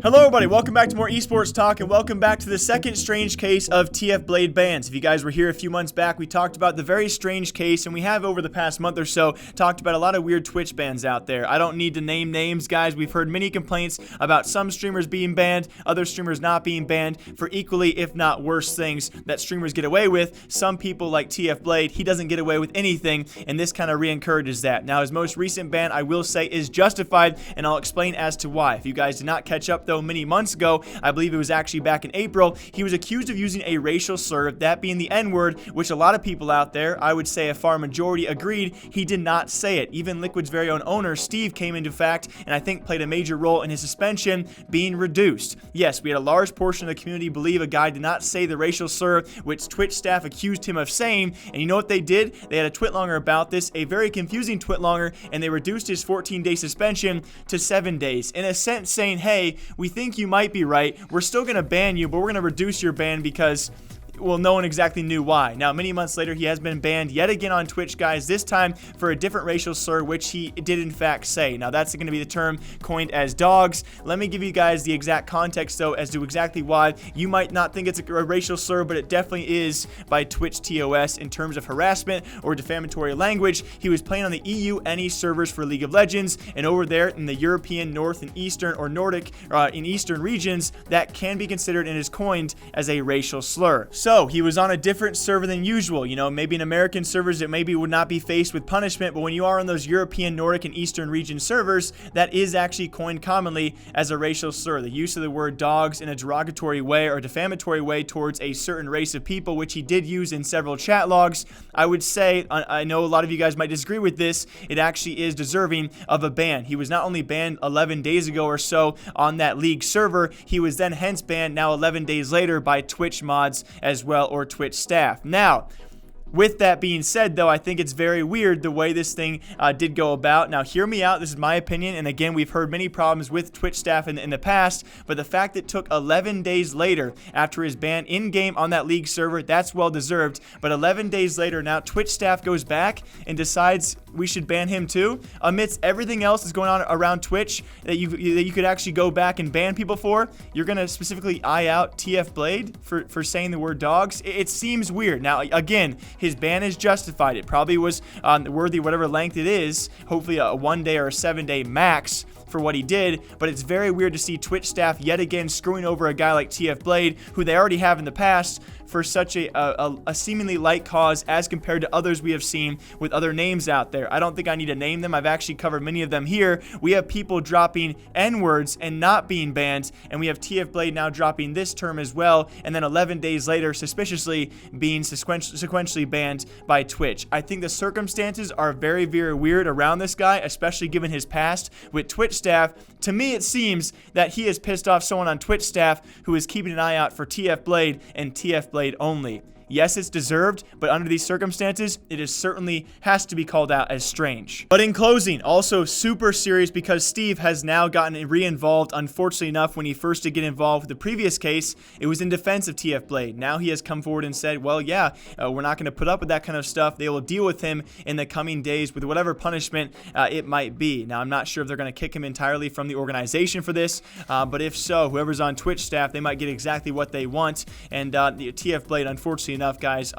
Hello everybody, welcome back to more esports talk, and welcome back to the second strange case of TF Blade bans. If you guys were here a few months back, we talked about the very strange case, and we have over the past month or so talked about a lot of weird Twitch bans out there. I don't need to name names, guys. We've heard many complaints about some streamers being banned, other streamers not being banned for equally, if not worse, things that streamers get away with. Some people like TF Blade, he doesn't get away with anything, and this kind of re-encourages that. Now, his most recent ban, I will say, is justified, and I'll explain as to why. If you guys did not catch up, though, many months ago, I believe it was actually back in April, he was accused of using a racial slur, that being the N-word, which a lot of people out there, I would say a far majority, agreed he did not say it. Even Liquid's very own owner, Steve, came into fact, and I think played a major role in his suspension being reduced. Yes, we had a large portion of the community believe a guy did not say the racial slur, which Twitch staff accused him of saying, and you know what they did? They had a twitlonger about this, a very confusing twitlonger, and they reduced his 14-day suspension to 7 days, in a sense saying, hey, we think you might be right, we're still going to ban you, but we're going to reduce your ban because, well, no one exactly knew why. Now, many months later, he has been banned yet again on Twitch, guys, this time for a different racial slur, which he did in fact say. Now, that's going to be the term coined as dogs. Let me give you guys the exact context, though, as to exactly why. You might not think it's a racial slur, but it definitely is by Twitch TOS in terms of harassment or defamatory language. He was playing on the EU NE servers for League of Legends, and over there in the European, North, and Eastern, or Nordic, in Eastern regions, that can be considered and is coined as a racial slur. So, he was on a different server than usual. You know, maybe in American servers it maybe would not be faced with punishment, but when you are on those European, Nordic, and Eastern region servers, that is actually coined commonly as a racial slur. The use of the word dogs in a derogatory way or defamatory way towards a certain race of people, which he did use in several chat logs. I would say, I know a lot of you guys might disagree with this, it actually is deserving of a ban. He was not only banned 11 days ago or so on that league server, he was then hence banned now 11 days later by Twitch mods as well, or Twitch staff. Now, with that being said, though, I think it's very weird the way this thing did go about. Now, hear me out. This is my opinion. And again, we've heard many problems with Twitch staff in the past. But the fact it took 11 days later after his ban in-game on that league server, that's well-deserved. But 11 days later, now Twitch staff goes back and decides we should ban him too. Amidst everything else that's going on around Twitch that you could actually go back and ban people for, you're going to specifically eye out TF Blade for saying the word dogs. It seems weird. Now, again, his ban is justified. It probably was worthy whatever length it is, hopefully a 1 day or a 7 day max for what he did, but it's very weird to see Twitch staff yet again screwing over a guy like TF Blade, who they already have in the past, for such a seemingly light cause as compared to others we have seen with other names out there. I don't think I need to name them. I've actually covered many of them here. We have people dropping N-words and not being banned, and we have TF Blade now dropping this term as well, and then 11 days later, suspiciously being sequentially banned by Twitch. I think the circumstances are very, very weird around this guy, especially given his past with Twitch staff. To me, it seems that he has pissed off someone on Twitch staff who is keeping an eye out for TF Blade and TF Blade only. Yes, it's deserved, but under these circumstances, it is certainly has to be called out as strange. But in closing, also super serious because Steve has now gotten re-involved. Unfortunately enough, when he first did get involved with the previous case, it was in defense of TF Blade. Now he has come forward and said, well, yeah, we're not going to put up with that kind of stuff. They will deal with him in the coming days with whatever punishment it might be. Now, I'm not sure if they're going to kick him entirely from the organization for this, but if so, whoever's on Twitch staff, they might get exactly what they want. And the TF Blade, unfortunately enough, guys,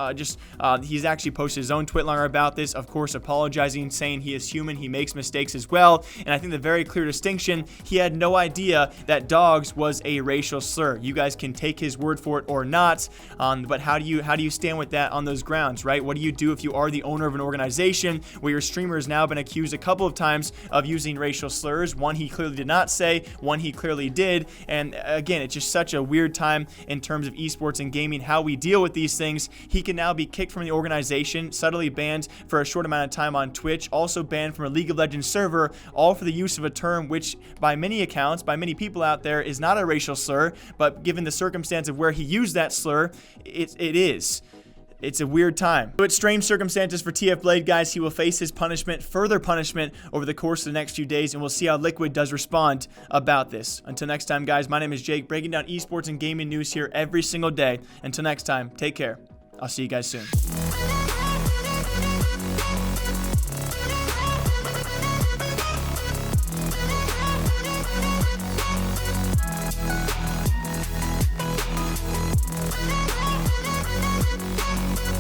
he's actually posted his own twitlonger about this, of course apologizing, saying he is human, he makes mistakes as well. And I think the very clear distinction, he had no idea that dogs was a racial slur. You guys can take his word for it or not, but how do you stand with that on those grounds, right? What do you do if you are the owner of an organization where your streamer has now been accused a couple of times of using racial slurs? One he clearly did not say, one he clearly did. And again, it's just such a weird time in terms of esports and gaming, how we deal with these things. He can now be kicked from the organization, subtly banned for a short amount of time on Twitch, also banned from a League of Legends server, all for the use of a term which, by many accounts, by many people out there, is not a racial slur, but given the circumstance of where he used that slur, it is. It's a weird time. So it's strange circumstances for TF Blade, guys. He will face his punishment, further punishment, over the course of the next few days, and we'll see how Liquid does respond about this. Until next time, guys, my name is Jake, breaking down esports and gaming news here every single day. Until next time, take care. I'll see you guys soon.